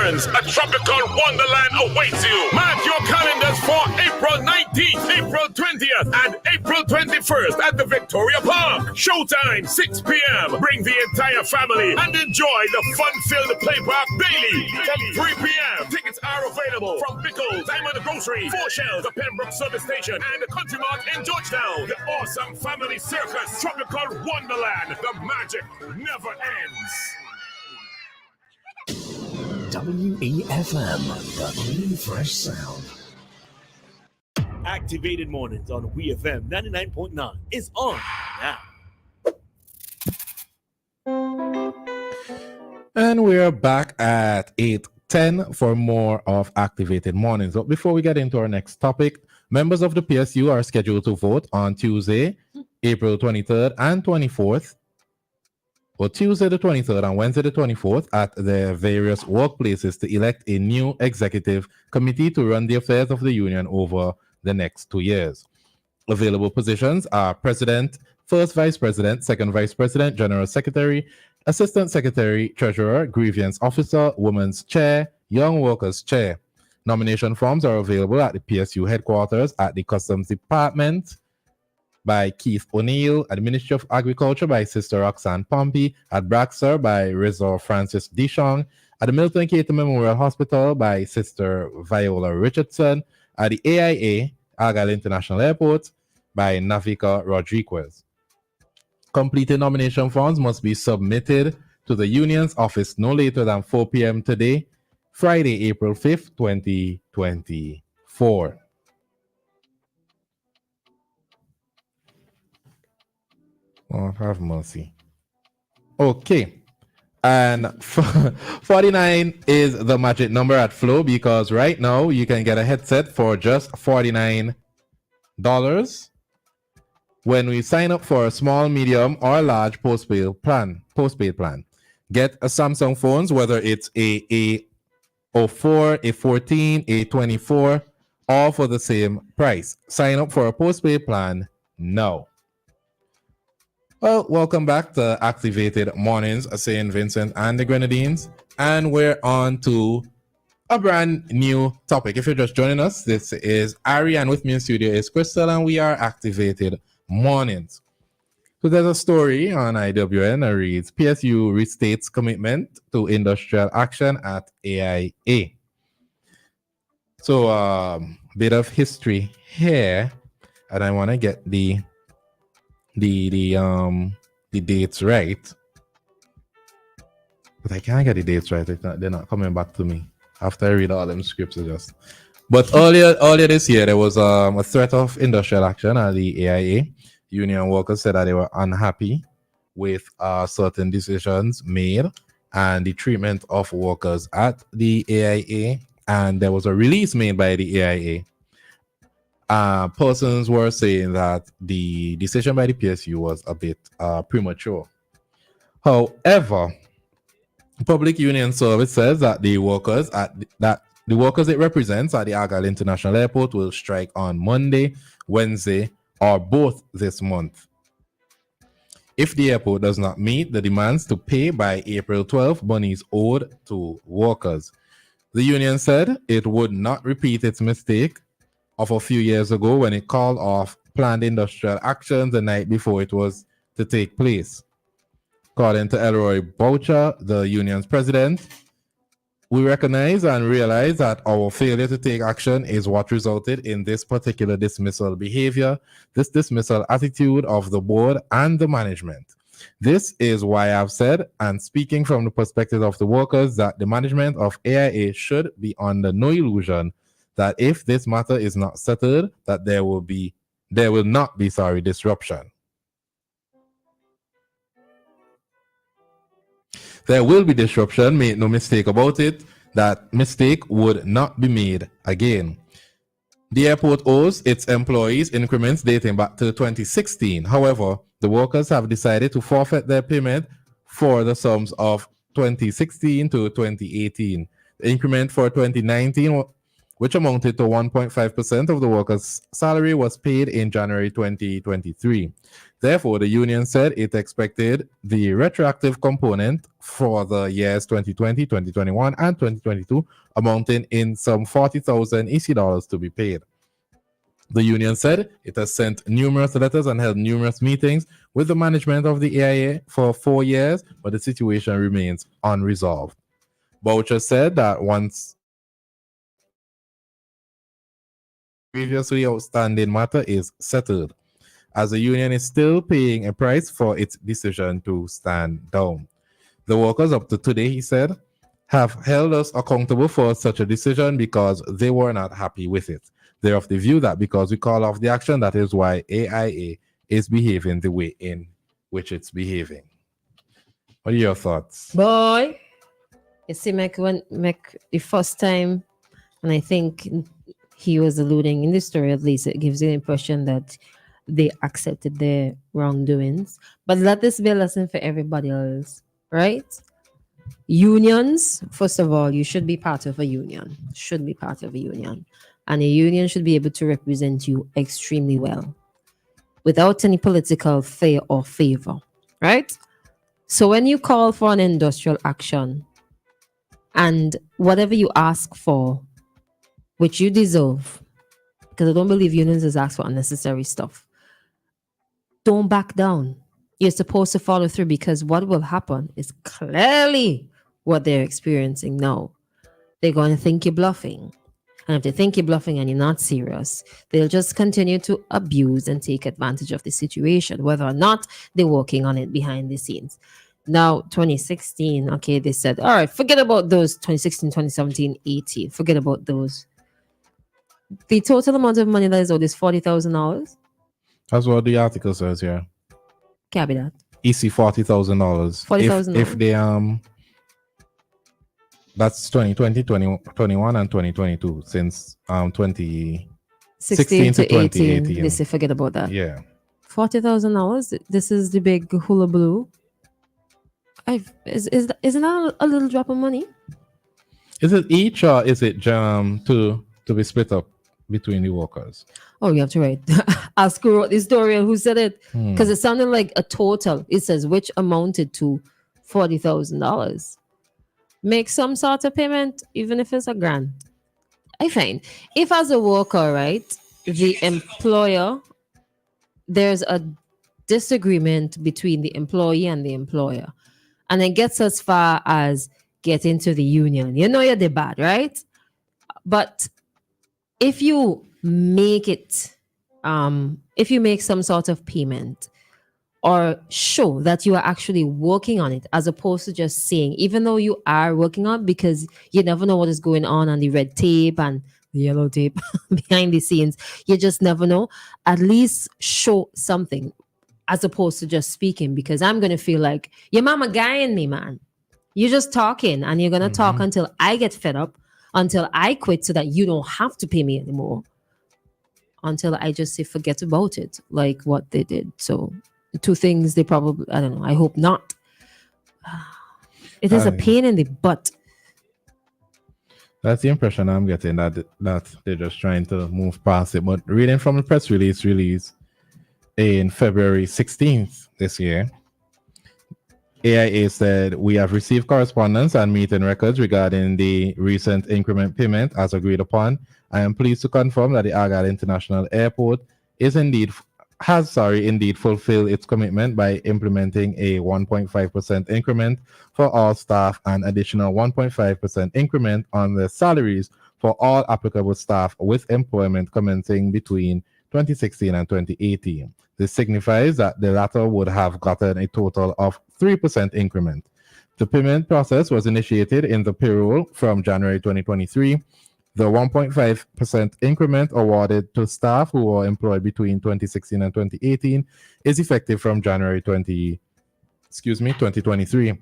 celebrations, a tropical wonderland awaits you. Mark your calendars for April 19th, April 20th, and April 21st at the Victoria Park. Showtime, 6 p.m. Bring the entire family and enjoy the fun-filled Play Park daily from 3 p.m. Tickets are available from Bickles, Diamond Grocery, Four Shells, the Pembroke Service Station, and the Country Mart in Georgetown. The awesome family circus, tropical wonderland. The magic never ends. WEFM, the clean, fresh sound. Activated Mornings on WEFM 99.9 is on now. And we're back at 8:10 for more of Activated Mornings. But before we get into our next topic, members of the PSU are scheduled to vote on Tuesday, April 23rd and 24th, or Tuesday the 23rd and Wednesday the 24th at their various workplaces to elect a new executive committee to run the affairs of the union over the next 2 years. Available positions are President, First Vice President, Second Vice President, General Secretary, Assistant Secretary, Treasurer, Grievance Officer, Women's Chair, Young Workers Chair. Nomination forms are available at the PSU headquarters, at the Customs Department by Keith O'Neill, at the Ministry of Agriculture by Sister Roxanne Pompey, at Braxer by Rizor Francis Dishong, at the Milton Caton Memorial Hospital by Sister Viola Richardson, at the AIA, Argyle International Airport, by Navika Rodriguez. Completed nomination forms must be submitted to the union's office no later than 4 p.m. today, Friday, April 5th, 2024. Oh, have mercy. Okay. And 49 is the magic number at Flow, because right now you can get a headset for just $49 when we sign up for a small, medium, or large postpaid plan. Get a Samsung phones, whether it's a 04, a 14, a 24, all for the same price. Sign up for a postpaid plan now. Well, welcome back to Activated Mornings, St. Vincent and the Grenadines, and we're on to a brand new topic. If you're just joining us, this is Ari, and with me in studio is Christal, and we are Activated Mornings. So there's a story on IWN that reads, PSU restates commitment to industrial action at AIA. So bit of history here, and I want to get the dates right, but I can't get the dates right. They're not coming back to me after I read all them scripts. But earlier this year there was a threat of industrial action at the AIA. Union workers said that they were unhappy with certain decisions made and the treatment of workers at the AIA, and there was a release made by the AIA. Persons were saying that the decision by the PSU was a bit premature. However, Public Union Service says that the workers it represents at the Argyle International Airport will strike on Monday, Wednesday, or both this month. If the airport does not meet the demands to pay by April 12th, monies owed to workers. The union said it would not repeat its mistake of a few years ago when it called off planned industrial actions the night before it was to take place. According to Elroy Boucher, the union's president, we recognize and realize that our failure to take action is what resulted in this particular dismissal behavior, this dismissal attitude of the board and the management. This is why I've said, and speaking from the perspective of the workers, that the management of AIA should be under no illusion that if this matter is not settled, that there will not be disruption. There will be disruption, make no mistake about it. That mistake would not be made again. The airport owes its employees increments dating back to 2016. However, the workers have decided to forfeit their payment for the sums of 2016 to 2018. The increment for 2019 which amounted to 1.5% of the workers' salary, was paid in January 2023. Therefore, the union said it expected the retroactive component for the years 2020, 2021, and 2022 amounting in some 40,000 EC dollars to be paid. The union said it has sent numerous letters and held numerous meetings with the management of the AIA for 4 years, but the situation remains unresolved. Boucher said that once previously outstanding matter is settled, as the union is still paying a price for its decision to stand down. The workers up to today, he said, have held us accountable for such a decision because they were not happy with it. They're of the view that because we call off the action, that is why AIA is behaving the way in which it's behaving. What are your thoughts? Boy, you see, Mac the first time, and I think he was alluding in the story, at least it gives you the impression that they accepted their wrongdoings. But let this be a lesson for everybody else, right? Unions, first of all, you should be part of a union. Should be part of a union. And a union should be able to represent you extremely well without any political fear or favor, right? So when you call for an industrial action and whatever you ask for, which you deserve, because I don't believe unions is asked for unnecessary stuff, don't back down. You're supposed to follow through, because what will happen is clearly what they're experiencing now. They're going to think you're bluffing. And if they think you're bluffing and you're not serious, they'll just continue to abuse and take advantage of the situation, whether or not they're working on it behind the scenes. Now, 2016, okay, they said, all right, forget about those 2016, 2017, 18. Forget about those. The total amount of money that is owed is $40,000. That's what the article says here. Can't be that. EC $40,000. $40,000. If they that's 2020, 2021, and 2022 since 2016 to 2018. They say forget about that. Yeah. $40,000. This is the big hula blue. Isn't that a little drop of money? Is it each, or is it to be split up between the workers? Oh, you have to write. Ask who wrote the story and who said it, because it sounded like a total. It says which amounted to $40,000. Make some sort of payment, even if it's $1,000. I find if as a worker, right, the employer, there's a disagreement between the employee and the employer, and it gets as far as getting to the union. You know you're the bad, right? But if you make it, if you make some sort of payment or show that you are actually working on it, as opposed to just saying, even though you are working on it, because you never know what is going on the red tape and the yellow tape behind the scenes. You just never know. At least show something as opposed to just speaking, because I'm going to feel like your mama guying me, man. You're just talking and you're going to talk until I get fed up, until I quit so that you don't have to pay me anymore, until I just say forget about it, like what they did. So two things they probably, I don't know, I hope not. It is a pain in the butt. That's the impression I'm getting, that they're just trying to move past it. But reading from the press release in February 16th this year, AIA said, we have received correspondence and meeting records regarding the recent increment payment as agreed upon. I am pleased to confirm that the Agad International Airport has fulfilled its commitment by implementing a 1.5% increment for all staff and additional 1.5% increment on the salaries for all applicable staff with employment commencing between 2016 and 2018. This signifies that the latter would have gotten a total of 3% increment. The payment process was initiated in the payroll from January 2023. The 1.5% increment awarded to staff who were employed between 2016 and 2018 is effective from January 2023,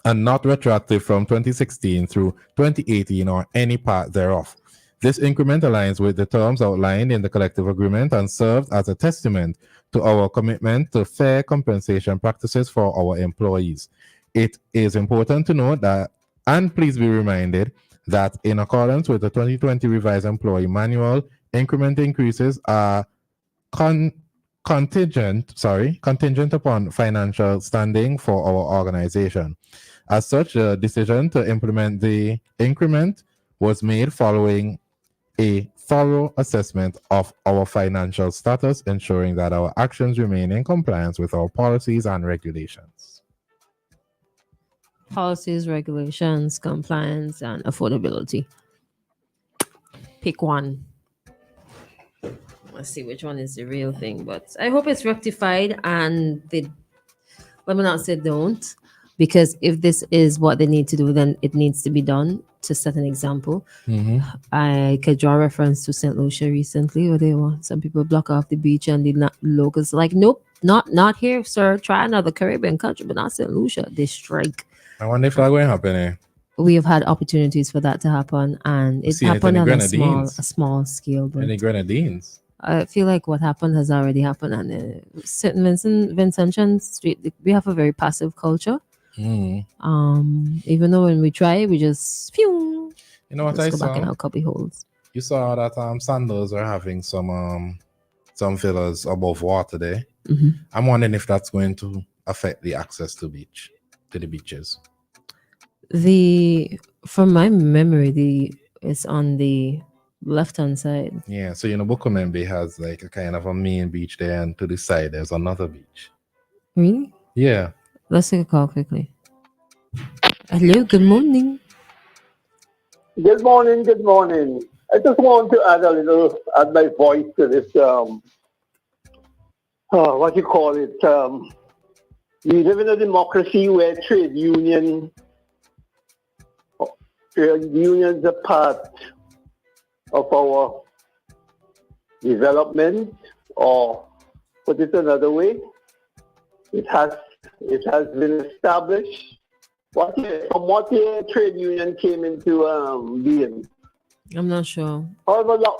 and not retroactive from 2016 through 2018 or any part thereof. This increment aligns with the terms outlined in the collective agreement and serves as a testament to our commitment to fair compensation practices for our employees. It is important to note that, and please be reminded, that in accordance with the 2020 revised employee manual, increment increases are contingent upon financial standing for our organization. As such, the decision to implement the increment was made following a thorough assessment of our financial status, ensuring that our actions remain in compliance with our policies and regulations. Policies, regulations, compliance, and affordability. Pick one. Let's see which one is the real thing, but I hope it's rectified and let me not say don't, because if this is what they need to do, then it needs to be done to set an example. I could draw reference to St. Lucia recently, where they were some people block off the beach and the locals like, nope, not here, sir. Try another Caribbean country, but not St. Lucia. They strike. I wonder if that's going to happen. We have had opportunities for that to happen, and it happened on a small scale. But any Grenadines? I feel like what happened has already happened. And St. Vincentian Street, we have a very passive culture. Even though when we try, we just phew. You know what Let's I go saw? back in our cubby holes. You saw that Sandals are having some villas above water there. I'm wondering if that's going to affect the access to the beaches. From my memory, it's on the left-hand side. Yeah, so Buckingham Bay has like a kind of a main beach there, and to the side there's another beach. Really? Yeah. Let's take a call quickly. Hello, good morning. Good morning, good morning. I just want to add my voice to this, what you call it, we live in a democracy where trade unions are part of our development, or put it another way, it has been established. From what year trade union came into being? I'm not sure. However long,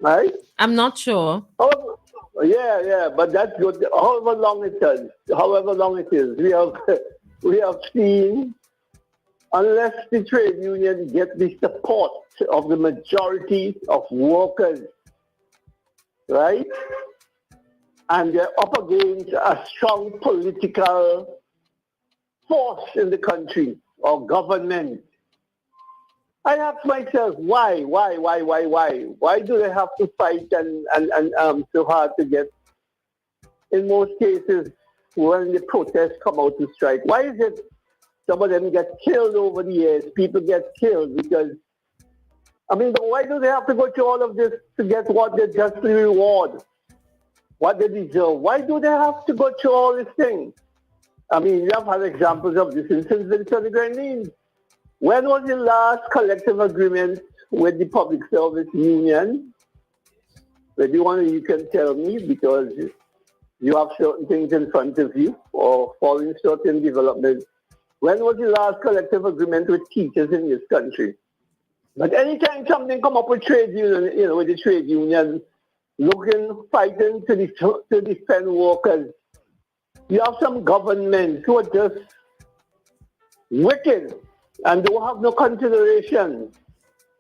right? I'm not sure. Yeah, but that's good. However long it is, we have seen, unless the trade union get the support of the majority of workers, right? And they're up against a strong political force in the country or government. I ask myself, why? Why do they have to fight and so hard to get? In most cases, when the protests come out to strike, why is it some of them get killed over the years? People get killed because, but why do they have to go through all of this to get what they justly reward, what they deserve? Why do they have to go through all these things? We have had examples of this in St. Vincent and the Grenadines. When was the last collective agreement with the Public Service Union? Whether you can tell me, because you have certain things in front of you or following certain developments. When was the last collective agreement with teachers in this country? But anytime something come up with trade union, with the trade union fighting to defend workers, you have some governments who are just wicked and don't have no consideration.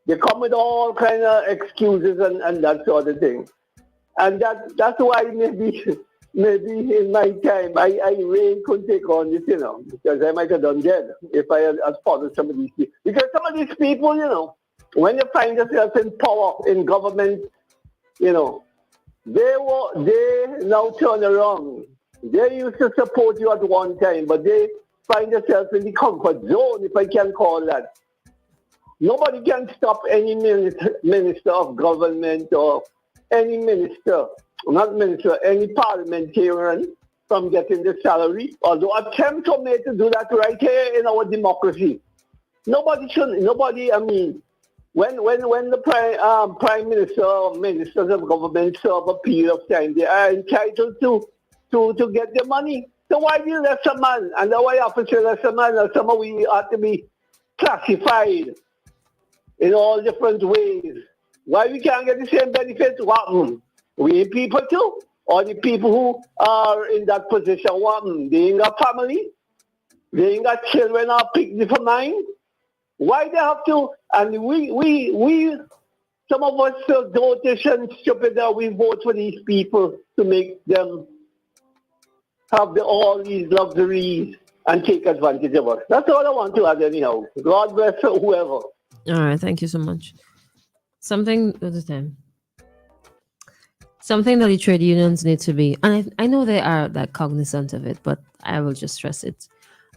They come with all kind of excuses and that sort of thing. And that's why maybe in my time, I really couldn't take on this, because I might have done dead if I had followed some of these people. Because some of these people, when you find yourself in power, in government, they now turn around. They used to support you at one time, but they find themselves in the comfort zone, if I can call that. Nobody can stop any minister of government or any any parliamentarian from getting the salary, although attempts are made to do that right here in our democracy. When the prime minister or ministers of government serve a period of time, they are entitled to get their money. So why do lesser man? And why officer lesser man? And some of we ought to be classified in all different ways. Why we can't get the same benefits? We people too? Or the people who are in that position, they ain't got family? They ain't got children or pick for mine? Why they have to? And we some of us feel dotish and stupid that we vote for these people to make them have all these luxuries and take advantage of us. That's all I want to add anyhow. God bless whoever. All right, thank you so much. Something at the time. Something that the trade unions need to be, and I know they are that cognizant of it, but I will just stress it.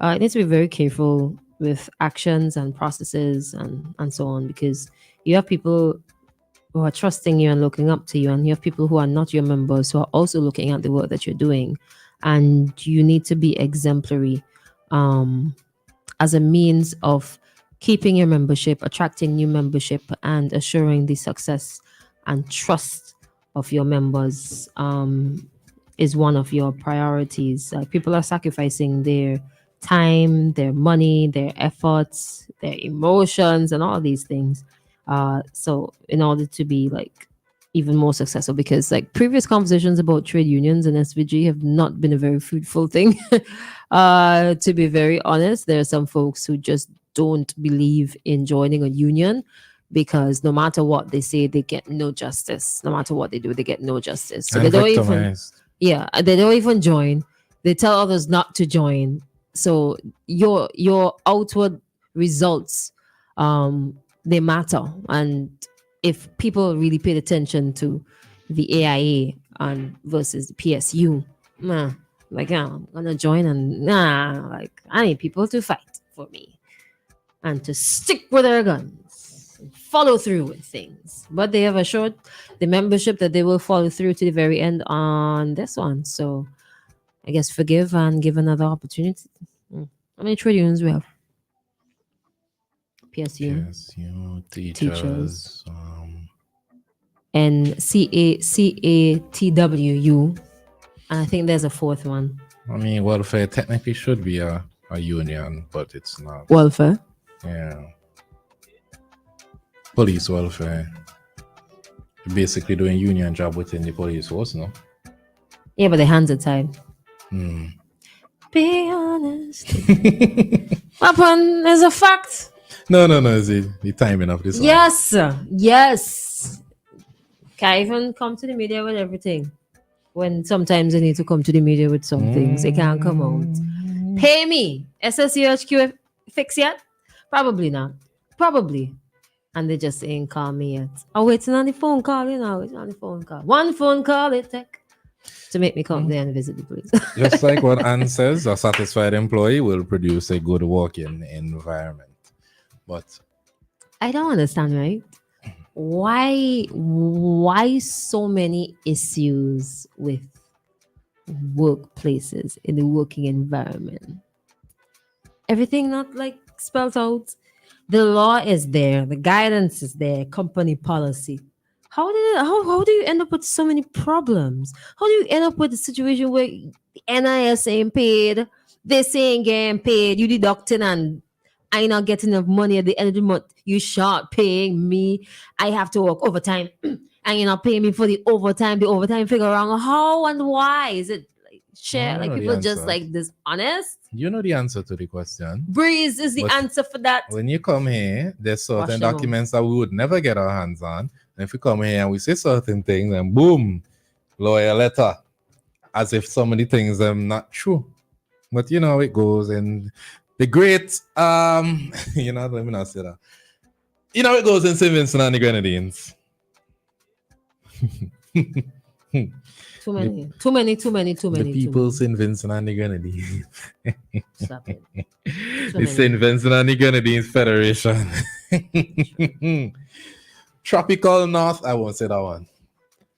It needs to be very careful with actions and processes and so on, because you have people who are trusting you and looking up to you, and you have people who are not your members who are also looking at the work that you're doing, and you need to be exemplary as a means of keeping your membership, attracting new membership, and assuring the success and trust of your members is one of your priorities. People are sacrificing their time, their money, their efforts, their emotions, and all these things. So in order to be like even more successful, because like previous conversations about trade unions and SVG have not been a very fruitful thing. To be very honest, there are some folks who just don't believe in joining a union, because no matter what they say, they get no justice. No matter what they do, they get no justice. So they don't even join. They tell others not to join. So your outward results, they matter. And if people really paid attention to the AIA and versus the PSU, I'm gonna join, and like I need people to fight for me and to stick with their guns and follow through with things. But they have assured the membership that they will follow through to the very end on this one. So I guess forgive and give another opportunity. How many trade unions we have? PSU, teachers, and CATWU, and I think there's a fourth one. I mean, welfare technically should be a union, but it's not. Welfare? Yeah. Police welfare. You're basically doing union job within the police force, no? Yeah, but the hands are tied. Be honest. Weapon is a fact. No, it's the timing of this one. Yes. Can't even come to the media with everything. When sometimes they need to come to the media with some things, they can't come out. Pay me. SSUHQ fix yet? Probably not. Probably. And they just ain't call me yet. I'm waiting on the phone call, One phone call it take to make me come there and visit the police. Just like what Anne says, a satisfied employee will produce a good working environment. But I don't understand, right? Why so many issues with workplaces in the working environment? Everything not like spelled out. The law is there, the guidance is there, company policy. How do you end up with so many problems? How do you end up with a situation where the NIS ain't paid, this ain't getting paid, you deducting, and I not getting enough money at the end of the month? You short paying me. I have to work overtime, and you're not paying me for the overtime. The overtime figure around how and why is it like share? Like people just like dishonest. You know the answer to the question. Breeze is the answer for that. When you come here, there's certain documents that we would never get our hands on. And if we come here and we say certain things, and boom, lawyer letter, as if so many things are not true. But you know how it goes, and the great, let me not say that. You know it goes in St. Vincent and the Grenadines. Too many. The people St. Vincent and the Grenadines. Stop it. The St. Vincent and the Grenadines Federation. Tropical North, I won't say that one.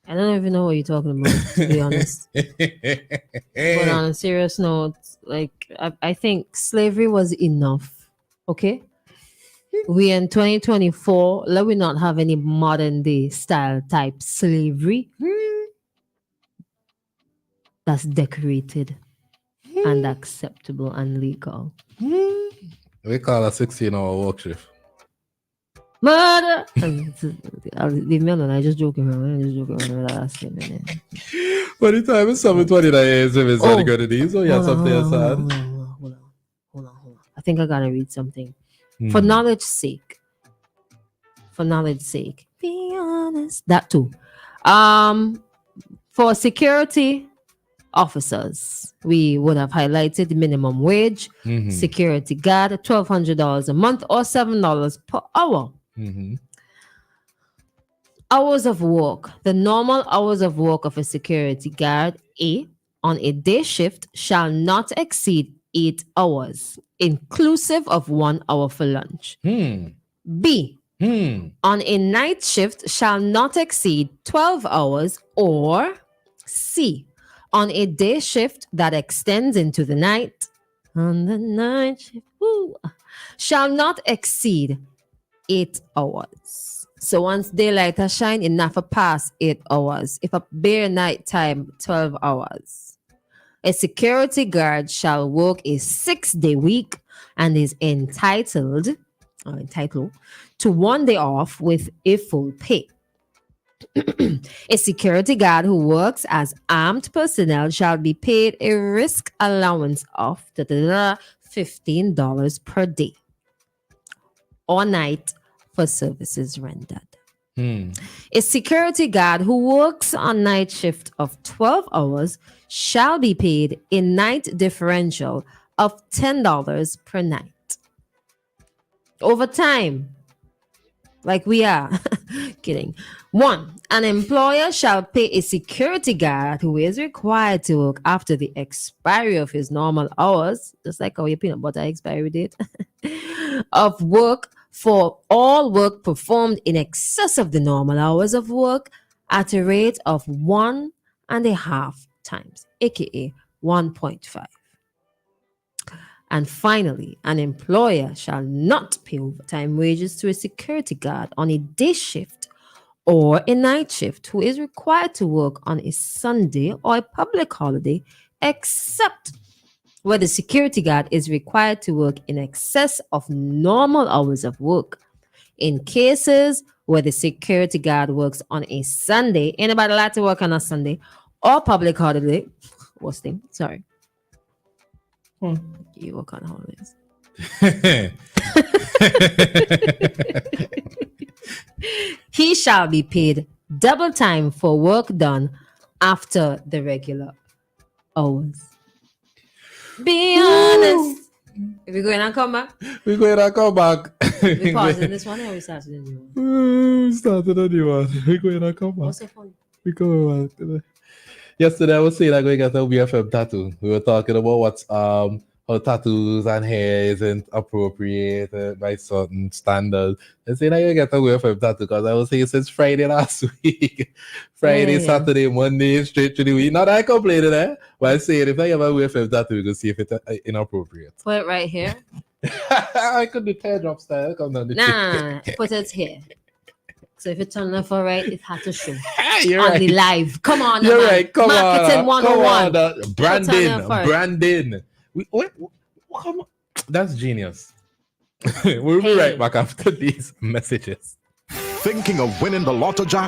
I don't even know what you're talking about, to be honest. But on a serious note, like I think slavery was enough. Okay? We in 2024, let we not have any modern day style type slavery that's decorated and acceptable and legal. We call a 16-hour work shift. Murder! Leave me alone. I just joking around. By the time it's 7:29 a.m. it's not going to do, so you have something else. Hold on. I think I gotta read something. For knowledge sake. For knowledge sake. Be honest. That too. For security officers, we would have highlighted the minimum wage, security guard, $1,200 a month or $7 per hour. Hours of work. The normal hours of work of a security guard, A, on a day shift shall not exceed 8 hours, inclusive of 1 hour for lunch. B, on a night shift shall not exceed 12 hours, or C, on a day shift that extends into the night, on the night shift, shall not exceed 8 hours. So once daylight has shine, it never pass 8 hours. If a bare night time, 12 hours. A security guard shall work a 6-day week and is entitled to 1 day off with a full pay. A security guard who works as armed personnel shall be paid a risk allowance of $15 per day or night for services rendered. A security guard who works on night shift of 12 hours shall be paid a night differential of $10 per night. Overtime, like we are. Kidding. 1, an employer shall pay a security guard who is required to work after the expiry of his normal hours, just like our peanut butter expiry date, of work for all work performed in excess of the normal hours of work at a rate of 1.5 times, aka 1.5. And finally, an employer shall not pay overtime wages to a security guard on a day shift or a night shift who is required to work on a Sunday or a public holiday, except where the security guard is required to work in excess of normal hours of work. In cases where the security guard works on a Sunday, anybody like to work on a Sunday or public holiday? What's the thing? Sorry. You work on holidays. He shall be paid double time for work done after the regular hours. Be honest. If we're going to come back, We're going to come back. we pausing this one or we started a new one? We started a new one. We're going to come back. What's so funny? We're going back. Yesterday I was saying I'm going to get a WEFM tattoo. We were talking about what's how tattoos and hair isn't appropriate by certain standards. I said I get a WEFM tattoo because I was saying since Friday last week. Friday, Saturday, Monday, straight to the week. Not that I complaining, but I said if I have a WEFM tattoo, we can see if it's inappropriate. Put it right here. I could do teardrop style. Come down the Nah, put it here. So if you turn left or right, it has to show. You're on right. the live. Come on, You're man. right. Come Marketing on. 101. Come on. Branding. first. Branding. Come on. That's genius. We'll be right back after these messages. Thinking of winning the lotto jackpot?